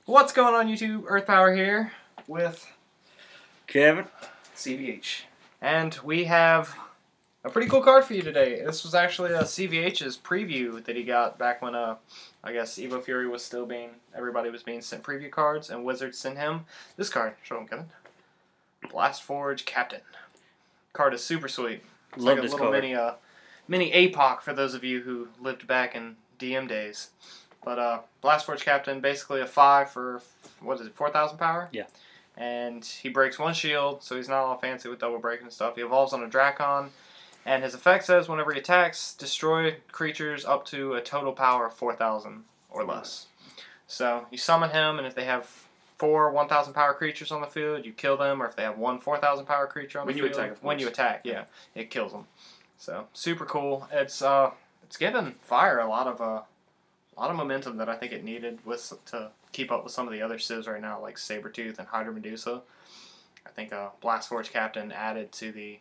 What's going on YouTube? Earth Power here with Kevin, CVH. And we have a pretty cool card for you today. This was actually a CVH's preview that he got back when I guess Evo Fury was still everybody was being sent preview cards, and Wizards sent him this card. Show him, Kevin. Blastforge Captain. Card is super sweet. It's love like a this little card. mini APOC for those of you who lived back in DM days. But Blastforge Captain, basically a 5 for, what is it, 4,000 power? Yeah. And he breaks 1 shield, so he's not all fancy with double breaking and stuff. He evolves on a Drakon, and his effect says whenever he attacks, destroy creatures up to a total power of 4,000 or less. So you summon him, and if they have 4 1,000 power creatures on the field, you kill them, or if they have 1 4,000 power creature on the field, when you attack, yeah, it kills them. So super cool. It's given Fire a lot of momentum that I think it needed to keep up with some of the other civs right now, like Sabretooth and Hydra Medusa. I think Blastforge Captain added to the,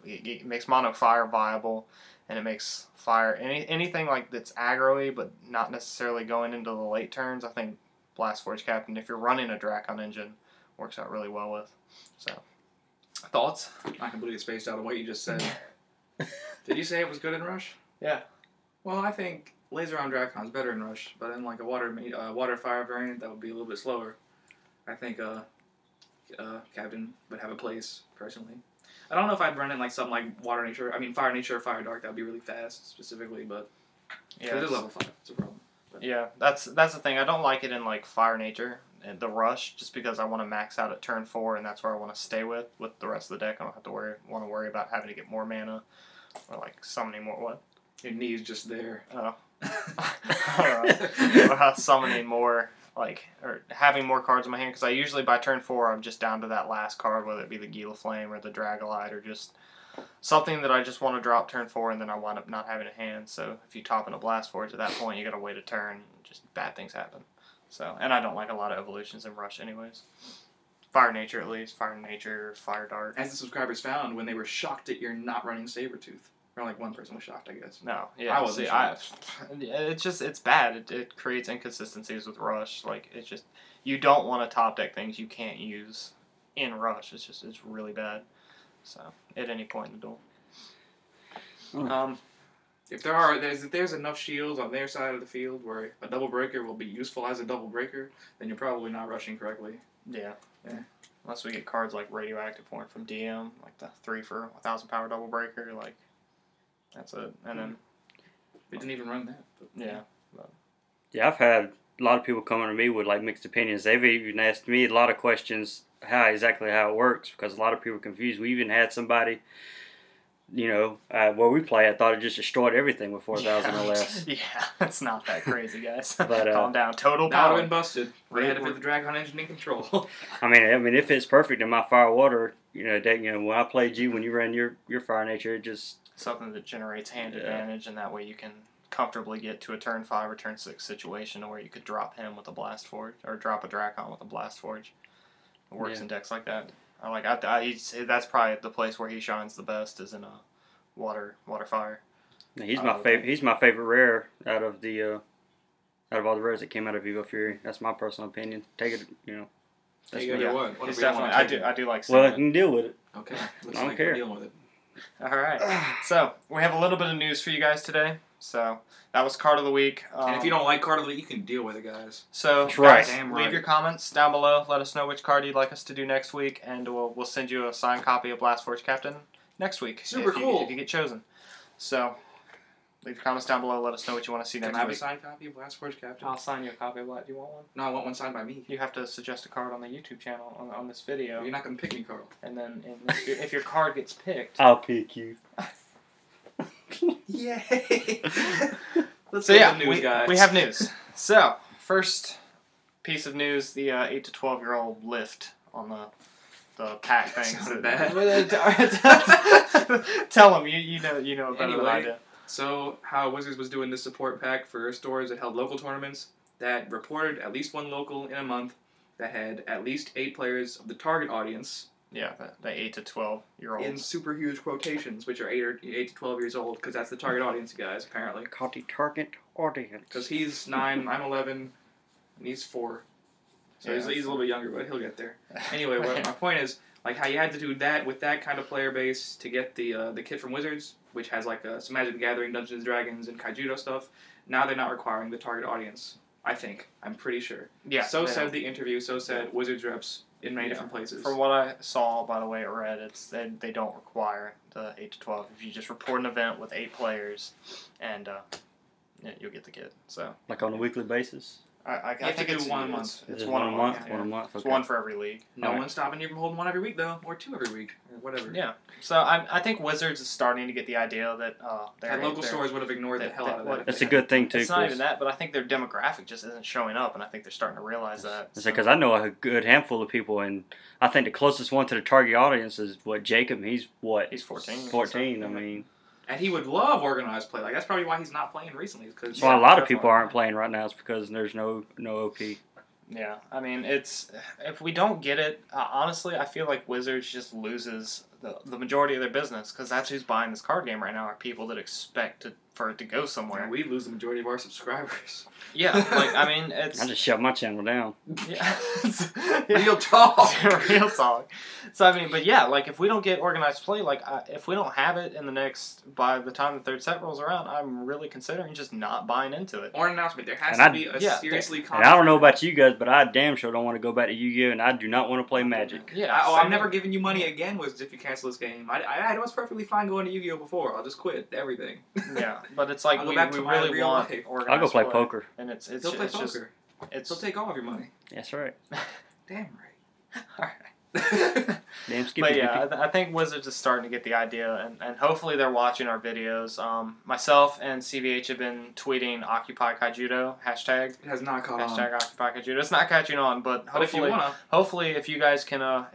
it makes mono fire viable, and it makes fire anything like that's aggro-y but not necessarily going into the late turns. I think Blastforge Captain, if you're running a Drakon engine, works out really well with. So, thoughts? I completely spaced out of what you just said. Did you say it was good in Rush? Yeah. Well, I think Laser on Drakon is better in Rush, but in like a water fire variant that would be a little bit slower. I think Captain would have a place personally. I don't know if I'd run in like something like Fire Nature or Fire Dark. That would be really fast specifically, but yeah, it is level 5. It's a problem. But. Yeah, that's the thing. I don't like it in like Fire Nature and the Rush, just because I want to max out at turn 4, and that's where I want to stay with the rest of the deck. I don't have to worry about having to get more mana or like summoning more. What? Your knee's just there. Oh. Or summoning more, or having more cards in my hand, because I usually by turn 4 I'm just down to that last card, whether it be the Gila Flame or the Dragolite or just something that I just want to drop turn 4 and then I wind up not having a hand. So if you top in a Blastforge at that point, you got to wait a turn, and just bad things happen. So, and I don't like a lot of evolutions in Rush anyways. Fire Nature at least, Fire Nature, Fire Dark. As the subscribers found when they were shocked that you're not running Sabretooth. Or like one person was shocked, I guess. No, yeah, I wasn't shocked. It's bad. It creates inconsistencies with Rush. It's just, you don't want to top deck things you can't use in Rush. It's really bad. So at any point in the duel. If there's enough shields on their side of the field where a double breaker will be useful as a double breaker, then you're probably not rushing correctly. Yeah. Unless we get cards like Radioactive Horn from DM, like the 3 for 1,000 power double breaker, that's it. And then it didn't even run that. But, yeah. Yeah, I've had a lot of people coming to me with mixed opinions. They've even asked me a lot of questions how it works, because a lot of people are confused. We even had somebody, where we play, I thought it just destroyed everything with 4,000 or less. Yeah, it's not that crazy, guys. But, calm down. Total that power. would have been busted. They had to put the Dragon engine in control. I mean, if it's perfect in my Fire Water, when I played you, when you ran your Fire Nature, it just... Something that generates hand advantage, and that way you can comfortably get to a turn 5 or turn 6 situation where you could drop him with a Blastforge, or drop a Drakon with a Blastforge. It works in decks like that. That's probably the place where he shines the best, is in a water fire. He's my favorite. He's my favorite rare out of all the rares that came out of Evo Fury. That's my personal opinion. Take it, Take it or what? It's definitely. I do like. Well, I can deal with it. Okay. I don't care. Dealing with it. All right. So we have a little bit of news for you guys today. So that was Card of the Week. And if you don't like Card of the Week, you can deal with it, guys. So right. guys, leave your comments down below. Let us know which card you'd like us to do next week, and we'll send you a signed copy of Blastforge Captain next week. Super cool. If you get chosen. So leave your comments down below. Let us know what you want to see next week. Can I have a signed copy of Blastforge Captain? I'll sign you a copy of what? Do you want one? No, I want one signed by me. You have to suggest a card on the YouTube channel on this video. You're not going to pick me, Carl. And then if your card gets picked... I'll pick you. Yay! Let's so get the news, guys. We have news. So, first piece of news, the 8 to 12-year-old lift on the pack thing. Tell them, you know better than I do. So, how Wizards was doing this support pack for stores that held local tournaments that reported at least one local in a month that had at least 8 players of the target audience. Yeah, the 8 to 12-year-olds. In super huge quotations, which are 8 to 12 years old, because that's the target audience, guys, apparently. Called the target audience. Because he's 9, I'm 11, and he's 4. So he's a little bit younger, but he'll get there. Anyway, my point is, like, how you had to do that with that kind of player base to get the kit from Wizards, which has, like, some Magic the Gathering, Dungeons & Dragons, and Kaijudo stuff. Now they're not requiring the target audience, I think. I'm pretty sure. Yeah. So said the interview, so said Wizards reps in many different places. From what I saw, by the way, it read, they don't require the 8 to 12. If you just report an event with 8 players, and you'll get the kit. So Like on a weekly basis? I think it's 1 month. It's 1 a month? Yeah. 1 a month? It's Okay. 1 for every league. No one's stopping you from holding 1 every week, though, or 2 every week, or whatever. Yeah. So I think Wizards is starting to get the idea that Local stores would have ignored the hell out of that. That's a good thing, too. It's not even that, but I think their demographic just isn't showing up, and I think they're starting to realize that. Because I know a good handful of people, and I think the closest one to the target audience is, Jacob? He's what? He's 14. 14, I mean. And he would love organized play. Like, that's probably why he's not playing recently. That's why a lot of people aren't playing right now. It's because there's no OP. Yeah, I mean, if we don't get it, honestly, I feel like Wizards just loses the majority of their business, because that's who's buying this card game right now are people that expect for it to go somewhere. And we lose the majority of our subscribers. Yeah, like, I mean, it's... I just shut my channel down. Yeah. Real talk. Real talk. So, I mean, but yeah, like, if we don't get organized play, like, if we don't have it by the time the third set rolls around, I'm really considering just not buying into it. Or an announcement. There has to be a seriously... And I don't know about you guys, but I damn sure don't want to go back to Yu-Gi-Oh! And I do not want to play Magic. Yeah. I'm never giving you money again if you cancel this game. I was perfectly fine going to Yu-Gi-Oh! Before. I'll just quit everything. Yeah, but it's like we really want organized I'll go play poker. And it's He'll play poker. He'll take all of your money. That's right. Damn right. All right. Damn Skippy. But yeah, I think Wizards is starting to get the idea, and hopefully they're watching our videos. Myself and CVH have been tweeting Occupy Kaijudo hashtag. It has not caught on. Hashtag Occupy Kaijudo. It's not catching on, but hopefully, if you guys can,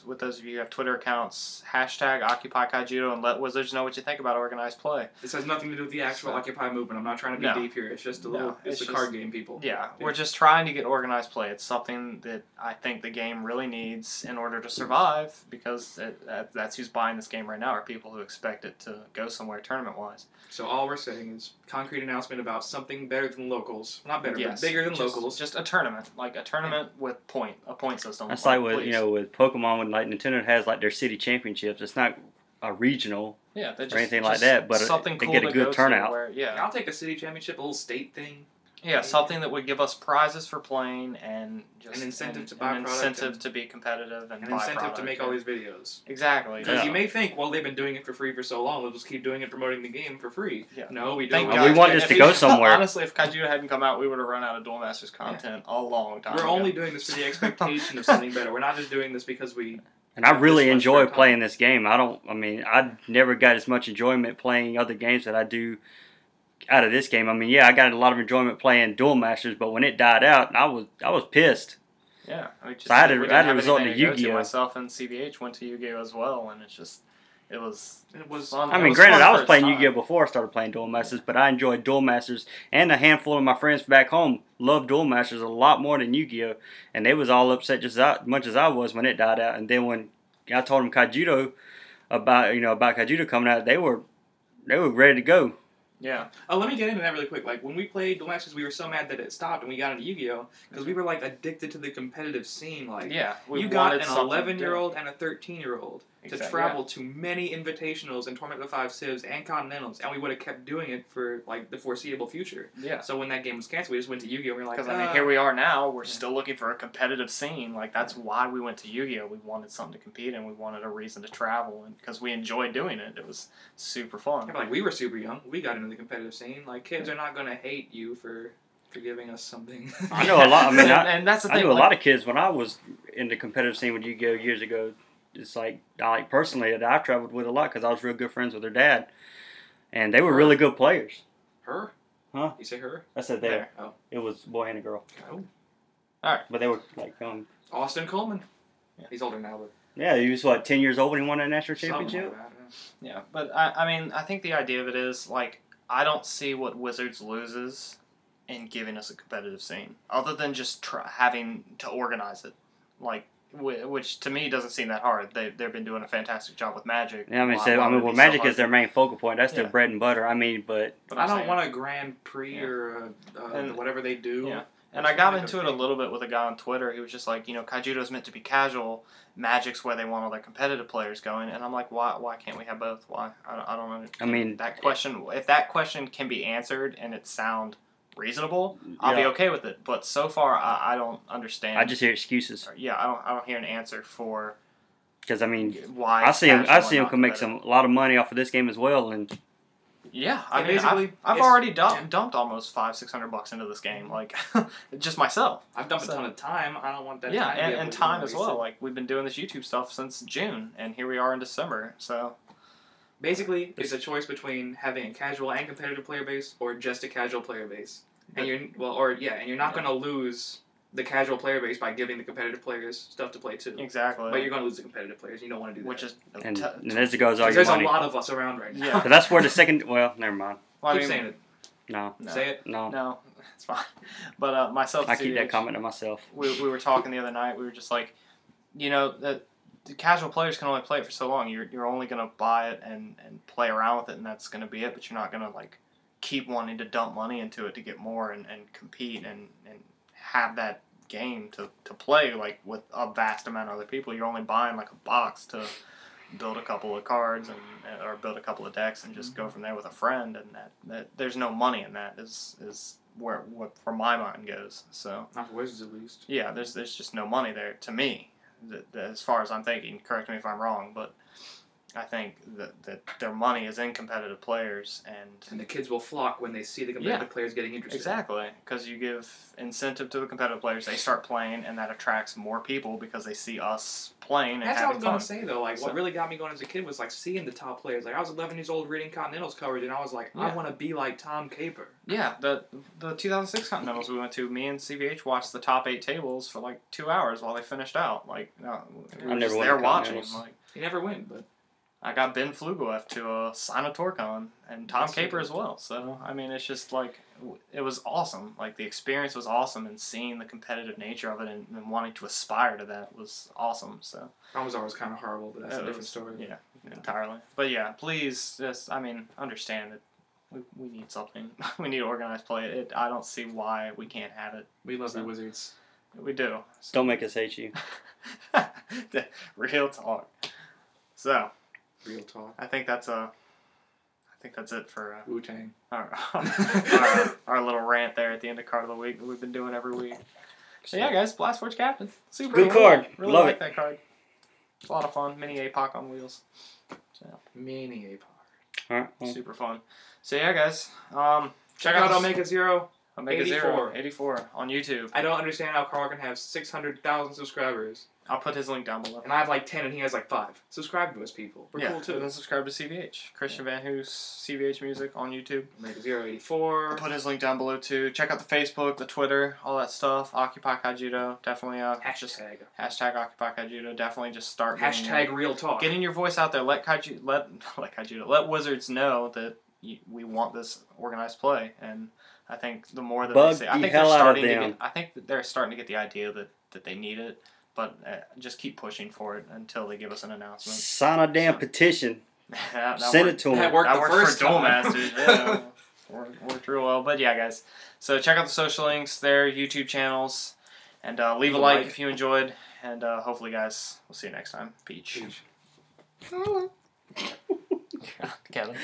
with those of you who have Twitter accounts, hashtag Occupy Kaijudo and let Wizards know what you think about organized play. This has nothing to do with the actual Occupy movement. I'm not trying to be deep here. It's just a little. It's the card game, people. Yeah, we're just trying to get organized play. It's something that I think the game really needs in order to survive, because that's who's buying this game right now are people who expect it to go somewhere tournament-wise. So all we're saying is concrete announcement about something better than locals. Not better, but bigger than locals. Just a tournament. Like a tournament with a point system. That's like with Pokemon, when like Nintendo has like their city championships. It's not a regional or anything like that, but something they cool get a good turnout. I'll take a city championship, a little state thing. Yeah, something that would give us prizes for playing and just an incentive to buy an incentive to be competitive and an buy incentive product, to make all these videos. Exactly. Because you may think, well, they've been doing it for free for so long, they'll just keep doing it, promoting the game for free. Yeah. No, we don't. We want this to go somewhere. Honestly, if Kaijudo hadn't come out, we would have run out of Duel Masters content a long time ago. We're only doing this for the expectation of something better. We're not just doing this because we... And I really enjoy playing this game. I never got as much enjoyment playing other games that I do out of this game. I mean, yeah, I got a lot of enjoyment playing Duel Masters, but when it died out, I was pissed. Yeah, I had to resort to Yu-Gi-Oh. Myself and CVH went to Yu-Gi-Oh as well, and it was fun. I mean, granted, I was playing Yu-Gi-Oh before I started playing Duel Masters, but I enjoyed Duel Masters, and a handful of my friends back home loved Duel Masters a lot more than Yu-Gi-Oh, and they was all upset just as much as I was when it died out. And then when I told them Kaijudo about Kaijudo coming out, they were ready to go. Yeah. Oh, let me get into that really quick. Like, when we played Duel Masters, we were so mad that it stopped and we got into Yu-Gi-Oh! Because we were, like, addicted to the competitive scene. Like, you got an 11-year-old and a 13-year-old to travel to many invitationals and Tournament of 5 Civs and Continentals, and we would have kept doing it for, like, the foreseeable future. Yeah. So when that game was canceled, we just went to Yu-Gi-Oh! And we were like, because, I mean, here we are now. We're still looking for a competitive scene. Like, that's why we went to Yu-Gi-Oh! We wanted something to compete in. We wanted a reason to travel, and because we enjoyed doing it. It was super fun. Yeah, but, like, we were super young. We got into the competitive scene. Like, kids are not going to hate you for giving us something. I know a lot. I mean, and that's the thing. I knew a lot of kids when I was in the competitive scene with Yu-Gi-Oh! Years ago. It's like personally that I traveled with a lot because I was real good friends with their dad, and they were really good players. Her? Huh? You say her? I said there. Oh. It was a boy and a girl. Oh. All right. But they were like Austin Coleman. Yeah. He's older now, but. Yeah, he was 10 years old when he won that national championship. Like that, yeah, but I mean, I think the idea of it is like I don't see what Wizards loses in giving us a competitive scene, other than just having to organize it, like. Which to me doesn't seem that hard. They've been doing a fantastic job with Magic. Yeah, Magic is their main focal point. That's their bread and butter. I mean, but I don't want a Grand Prix or whatever they do. Yeah, And I got into it a little bit with a guy on Twitter. He was just like, Kaijudo's meant to be casual. Magic's where they want all their competitive players going. And I'm like, why can't we have both? Why? I don't know. I mean, that question. If that question can be answered and it sound reasonable, I'll be okay with it. But so far, I don't understand. I just hear excuses. Yeah, I don't hear an answer for. Because I mean, why I see him can make a lot of money off of this game as well, and. Yeah, I mean, I've already dumped almost $500-600 into this game, like just myself. I've dumped a ton of time. I don't want that. Yeah, time and time as well. Like we've been doing this YouTube stuff since June, and here we are in December. So basically, it's a choice between having a casual and competitive player base, or just a casual player base. And you're not going to lose the casual player base by giving the competitive players stuff to play too. Exactly. But you're going to lose the competitive players. You don't want to do that. Which is and as it goes, all your there's money. A lot of us around right now. Yeah. But that's where the second. Well, never mind. Well, Keep saying it. No. Say it. No. It's fine. But myself. I keep that comment to myself. We were talking the other night. We were just like, the casual players can only play it for so long. You're only gonna buy it and play around with it, and that's gonna be it. But you're not gonna like keep wanting to dump money into it to get more and compete and have that game to play like with a vast amount of other people. You're only buying like a box to build a couple of cards or build a couple of decks and just go from there with a friend, and that there's no money in that is where my mind goes. So not for Wizards at least. Yeah, there's just no money there to me, as far as I'm thinking. Correct me if I'm wrong, but I think that their money is in competitive players, and the kids will flock when they see the competitive players getting interested. Exactly, because you give incentive to the competitive players, they start playing, and that attracts more people because they see us playing and That's having what I was fun. gonna say though. Like, what really got me going as a kid was like seeing the top players. Like, I was 11 years old reading Continentals coverage, and I was like, I want to be like Tom Caper. Yeah, the 2006 Continentals we went to, me and CVH watched the top 8 tables for like 2 hours while they finished out. Like, we were just there watching. Like, you never win, but. I got Ben Flugoeff to sign a Torcon, and Tom Caper as well. So, I mean, it's just like, it was awesome. Like, the experience was awesome, and seeing the competitive nature of it and wanting to aspire to that was awesome. So, That was always kind of horrible, but that's a different story. Yeah, entirely. But yeah, please, just, understand that we need something. We need organized play. I don't see why we can't have it. We love the Wizards. We do. So. Don't make us hate you. Real talk. So. Real talk. I think that's it for Wu-Tang. Our little rant there at the end of Card of the Week that we've been doing every week. So yeah, guys, Blastforge Captain. Super good cool. card. Really Love like it. that card. It's a lot of fun. Mini APOC on wheels. So. Mini APOC. All right. Well. Super fun. So yeah, guys. Check out Omega Zero. Omega 84. 84 on YouTube. I don't understand how Carl can have 600,000 subscribers. I'll put his link down below. And I have like 10 and he has like 5. Subscribe to us, people. We're cool too. And then subscribe to CVH. Christian Van Hoos, CVH Music on YouTube. Omega 084. I'll put his link down below too. Check out the Facebook, the Twitter, all that stuff. Occupy Kaijudo. Definitely hashtag Occupy Kaijudo. Definitely just start hashtag real talk. Getting your voice out there. Let Wizards know that we want this organized play. And I think the more that they say, I think they're starting to get the idea that they need it. But just keep pushing for it until they give us an announcement. Sign a damn petition. Send it to them. That worked the first for Duel time. Masters. Yeah, worked real well. But yeah, guys. So check out the social links, their YouTube channels, and leave a like if you enjoyed. And hopefully, guys, we'll see you next time. Peach. Peach. Kevin.